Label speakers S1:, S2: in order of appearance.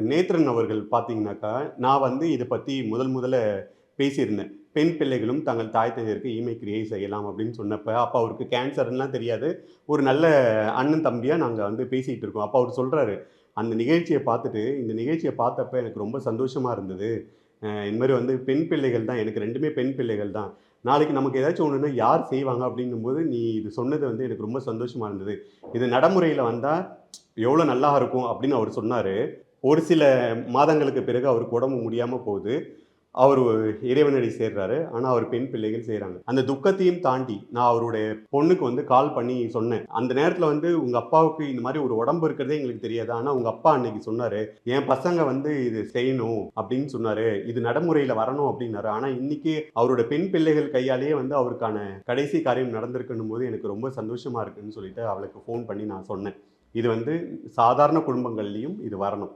S1: நேத்ரன் அவர்கள் பார்த்தீங்கன்னாக்கா, நான் வந்து இத பத்தி முதல்ல பேசியிருந்தேன். பெண் பிள்ளைகளும் தங்கள் தாய் தந்தையருக்கு ஈமை கிரியை செய்யலாம் அப்படின்னு சொன்னப்ப, அப்ப அவருக்கு கேன்சர்ன்லாம் தெரியாது. ஒரு நல்ல அண்ணன் தம்பியா நாங்க வந்து பேசிட்டு இருக்கோம். அப்ப அவரு சொல்றாரு, "அந்த நிகழ்ச்சிய பார்த்துட்டு, இந்த நிகழ்ச்சிய பார்த்தப்ப எனக்கு ரொம்ப சந்தோஷமா இருந்தது. இந்த மாரி வந்து பெண் பிள்ளைகள் தான். எனக்கு 2மே பெண் பிள்ளைகள் தான். நாளைக்கு நமக்கு ஏதாச்சும் ஒண்ணுன்னா யார் செய்வாங்க? அப்படின்னும்போது, நீ இது சொன்னது வந்து எனக்கு ரொம்ப சந்தோஷமா இருந்தது. இது நடைமுறையில வந்தா எவ்வளோ நல்லா இருக்கும் அப்படின்னு அவரு சொன்னாரு. ஒரு சில மாதங்களுக்கு பிறகு அவருக்கு உடம்பு முடியாம போகுது. அவரு இறைவனடி சேர்றாரு. ஆனா, அவர் பெண் பிள்ளைகள் செய்றாங்க. அந்த துக்கத்தையும் தாண்டி, நான் அவருடைய பொண்ணுக்கு வந்து கால் பண்ணி சொன்னேன். அந்த நேரத்தில வந்து, "உங்க அப்பாவுக்கு இந்த மாரி ஒரு உடம்பு இருக்கிறதே எங்களுக்கு தெரியாது. ஆனா, உங்க அப்பா அன்னைக்கு சொன்னாரு. என் பசங்க வந்து இது செய்யணும் அப்படின்னு சொன்னாரு. இது நடைமுறையில வரணும் அப்படின்னாரு. ஆனா, இன்னைக்கு அவரோட பெண் பிள்ளைகள் கையாலேயே வந்து அவருக்கான கடைசி காரியம் நடந்திருக்குன்னும்போது, எனக்கு ரொம்ப சந்தோஷமா இருக்குன்னு சொல்லிட்டு அவளுக்கு ஃபோன் பண்ணி நான் சொன்னேன். இது வந்து சாதாரண குடும்பங்கள்லயும் இது வரணும்."